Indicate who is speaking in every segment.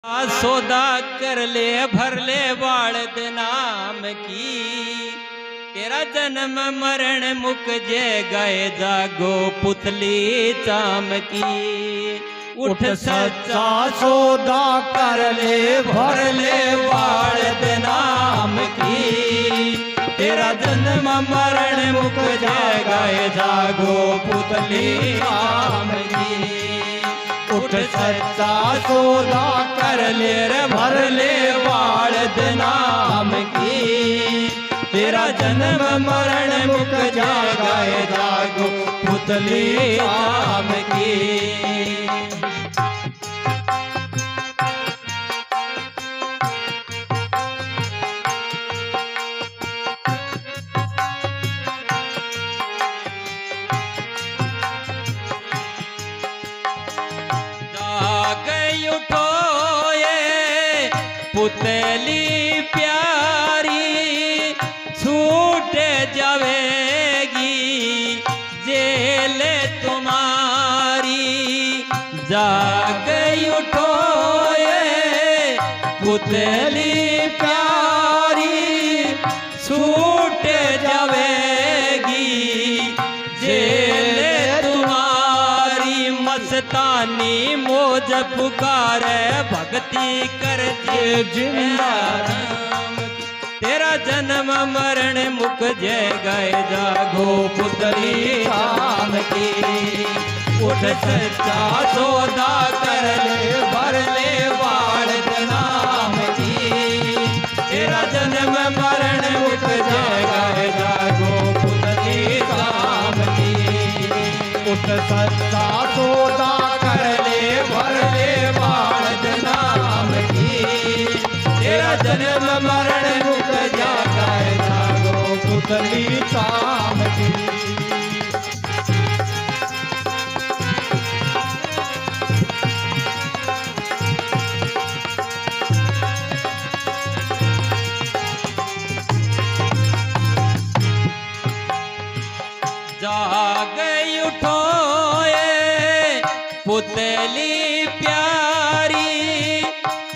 Speaker 1: सौदा कर ले भर ले बालद नाम की। तेरा जन्म मरण मुक जे गए जागो पुतली चाम की। उठ सच्चा
Speaker 2: सौदा कर ले भर ले बालद नाम की।
Speaker 1: तेरा जन्म मरण मुक जे गए जागो पुतली चाम की।
Speaker 2: उठ सच्चा सौदा कर ले भर ले बालद नाम की।
Speaker 1: तेरा जन्म मरण मुक जा गए जागो पुतली चाम की। पुतली प्यारी छूट जावेगी जेल तुम्हारी। जाग उठो ये पुतली प्यारी छूट जावेगी जेल तुम्हारी। मस्तानी मौज पुकारे भक्ति कर जिंदा राम। तेरा जन्म मरण मुक जय गए जागो पुतली चाम की। उठ सच्चा सौदा कर ले भर ले बालद नाम की। तेरा जन्म मरण मुक जय गए जागो पुतली चाम की।
Speaker 2: उठ सच्चा सौदा
Speaker 1: कर ले भर ले बालद नाम की। तेरा जन्म मरण मुक जा गए जागो
Speaker 2: पुतली चाम की।
Speaker 1: जाग उठो ये पुतली प्यारी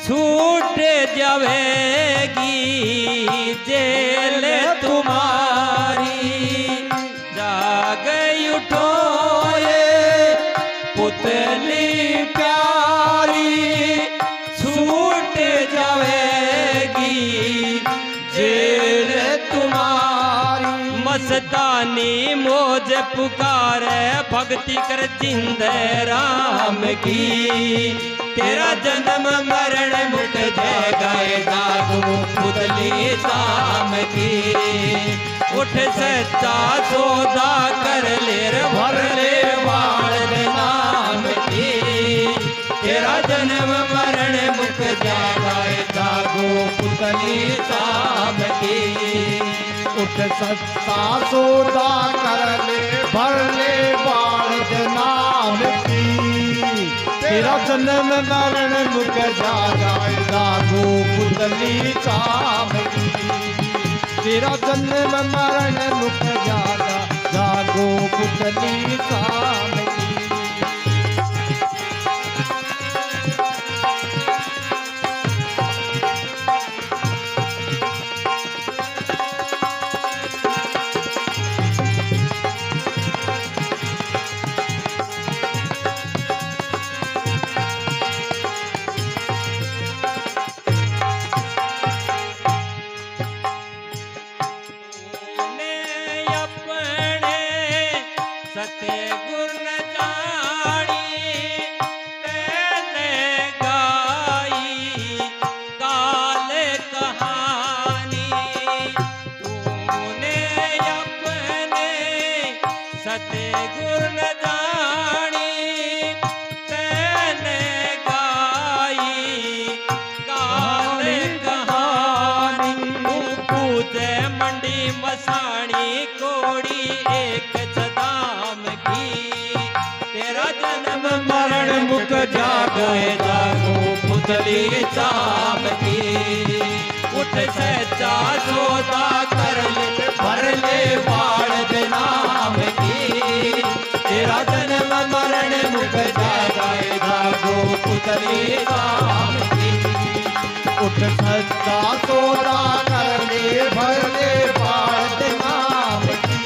Speaker 1: छूट जावेगी जेल तुम्हारी। जाग उठो ये पुतली प्यारी छूट जावेगी जेल तुम्हारी। मस्तानी मौज पुकारे भक्ति कर जिंदे राम की। तेरा जन्म मरण मुक जय गए जागो पुतली चाम की। उठ सच्चा सौदा कर ले भर ले बालद नाम की। तेरा जन्म मरण मुक जय गए जागो पुतली चाम की।
Speaker 2: उठ सच्चा सौदा कर ले भर ले बालद नाम की। तेरा जन्म मरण मुक जा गए जागो पुतली चाम की। तेरा जन्म मरण मुक जागो पुतली चाम की।
Speaker 1: सतगुर न जानी तेने गाई काल कहानी। तूने अपने सतगुर न जानी तेने गाई काल कहानी। तू पूजे मंडी मसाणी कोड़ी एक तेरा जन्म मरण मुक जा गए जागो पुतली चाम की। उठ सच्चा सौदा कर ले भर ले बालद नाम की। तेरा जन्म मरण मुक जा गए जागो पुतली चाम की।
Speaker 2: उठ सच्चा सौदा कर ले भर ले बाढ़ नाम की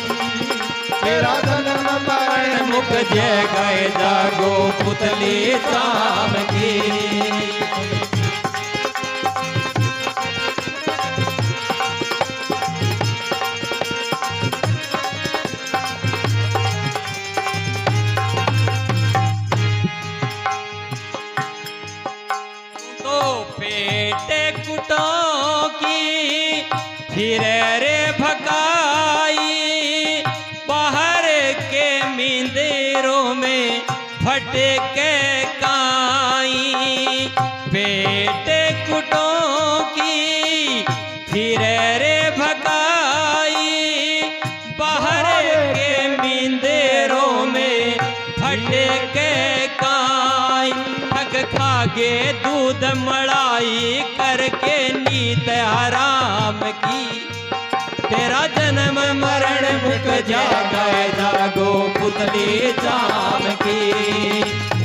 Speaker 2: तेरा जन्म मरण
Speaker 1: मुख जय गए जागो पुतली शाम की। तो पेट कुटों की फिर रे भकाई बाहर के मंदिरों में फटके काई। पेट कुटों की फिर रे भकाई बाहर के मंदिरों में फटके काई। ठग खागे दूध मड़ाई करके नीत आराम की तेरा जन्म मरण मुख जागए जागो पुतली शाम की।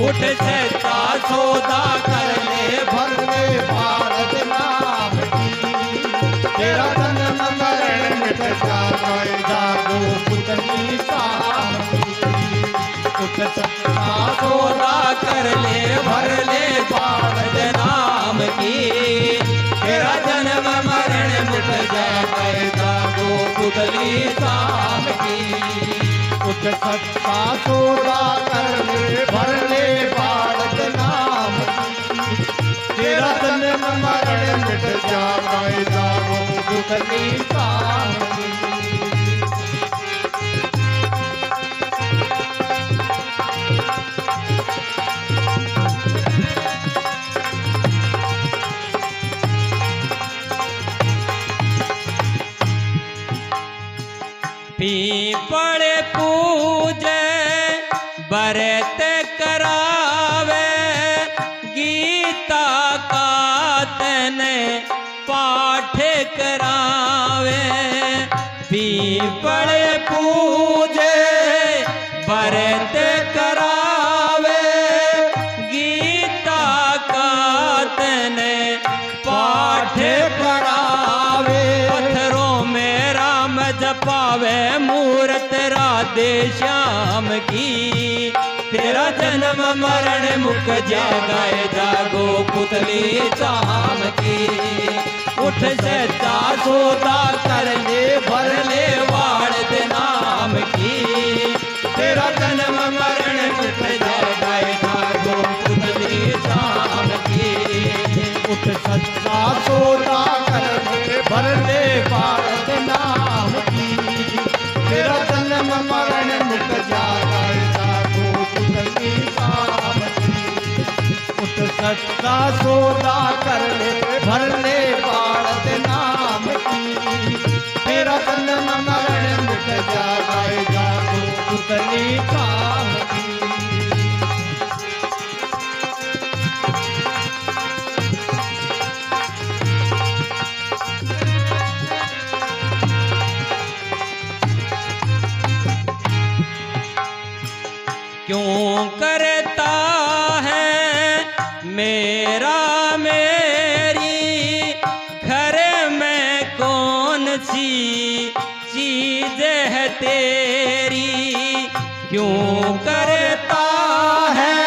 Speaker 1: उठ सच्चा सौदा कर ले
Speaker 2: भर ले बाढ़ नाम की तेरा जन्म मरण मिट जाए जागो पुतली शाम की उठ सच्चा
Speaker 1: सौदा कर ले भर ले बाढ़ नाम की तेरा जन्म मरण मुख जागए जागो पुतली शाम की।
Speaker 2: उठ सच्चा सौदा कर ले भर ले बाढ़ नाम की तेरा जन्म मरण मिट जाए जागो पुतली शाम की।
Speaker 1: पीपड़ पूजे बरत करावे गीता का तने पाठ करावे। पीपड़ पूजे बरत करावे गीता का तने पाठ करावे। पत्थरों में राम जपावे मूरत राधे श्याम की तेरा जन्म मरण मुख जागए जागो पुतली शाम की। उठ सच्चा सौदा कर ले भर ले वाड़ नाम की तेरा जन्म मरण मुख जागए जागो पुतली शाम की।
Speaker 2: उठ सच्चा सौदा कर ले भर ले बाढ़ नाम की तेरा जन्म मरण मुख जागए जागो पुतली शाम की उठ सच्चा सौदा कर ले भर ले बाढ़ नाम की तेरा जन्म मरण मुख जागए जागो पुतली शाम की।
Speaker 1: क्यों करता है मेरा मेरी घर में कौन सी चीज है तेरी। क्यों करता है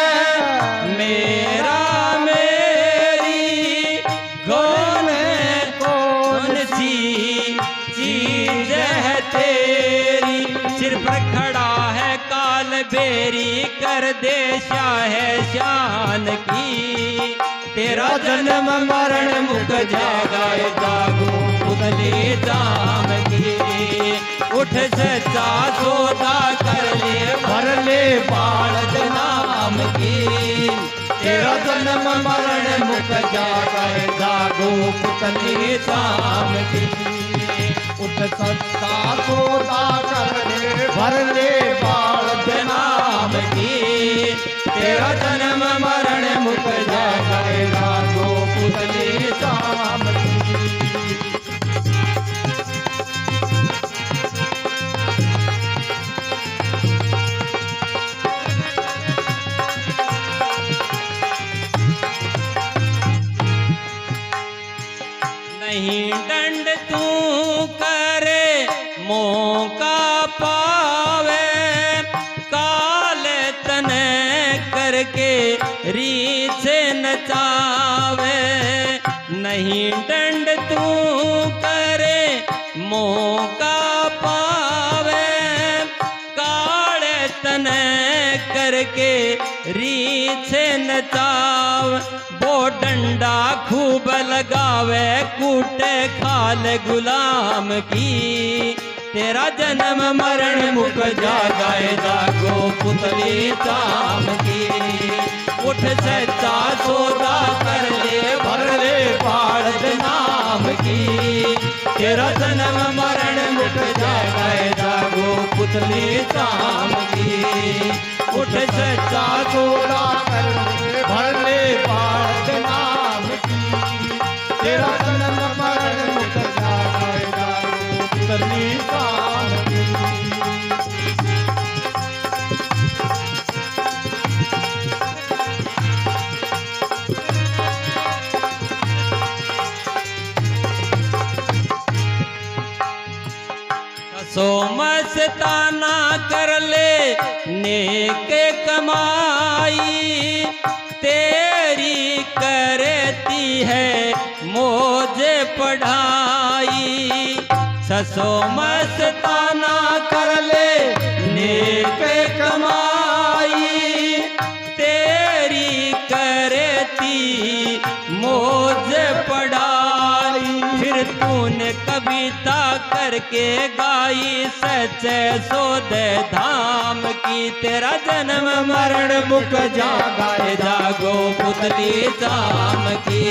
Speaker 1: मेरा मेरी घर में कौन सी चीज है तेरी। सिर पर खड़ा है काल बेरी कर दे शाह शान की तेरा जन्म मरण मुख जागए जागो पुतली शाम की। उठ सच्चा सौदा कर ले भर ले बाढ़ नाम की तेरा जन्म मरण मुख जागए जागो पुतली शाम की।
Speaker 2: उठ सच्चा सौदा कर ले भर ले बाढ़
Speaker 1: नाम की तेरा जन्म मरण मुख जागए जागो पुतली शाम की। नहीं दंड तू करे मौका पावे, काले तने करके रीत से नचावे। नहीं दंड तू करे मौका पावे, काले तने करके रीत से नचाव। वो डंडा खूब लगावे कूटे खाल गुलाम की, तेरा जन्म मरण मुक जागाए जागो पुतली चाम की। उठ सच्चा सौदा कर ले भर ले बाढ़ नाम की, तेरा जन्म मरण मुक जागाए जागो पुतली चाम की। उठ सच्चा
Speaker 2: सौदा कर ले भर ले बाढ़ नाम की, तेरा जन्म मरण मुक जागाए जागो पुतली चाम की।
Speaker 1: सो मस्ताना कर ले नेक कमाई, तेरी करती है मौज पढ़ाई। ससो मस्ताना कर ले नेक कमाई, तेरी करती मौज पढ़ाई। फिर तूने कविता करके गाई सच्चे सौदे धाम की, तेरा जन्म मरण मुक जागाए जागो पुतली धाम की।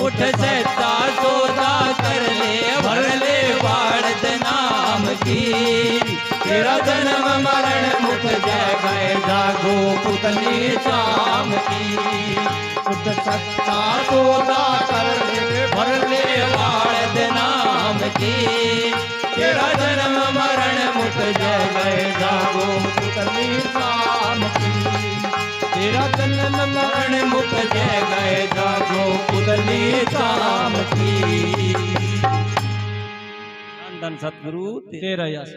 Speaker 1: उठ सच्चा सौदा कर ले भर ले बाढ़ नाम की, तेरा जन्म मरण मुक जागाए जागो पुतली धाम की।
Speaker 2: उठ सच्चा सौदा कर ले भर ले
Speaker 1: बाढ़ नाम की, तेरा जन्म मरण मुक जागाए जागो
Speaker 2: पुतली चाम की,
Speaker 1: तेरा जन्म मरण मुक जागाए जागो पुतली चाम की। धन धन सतगुरु तेरा यश।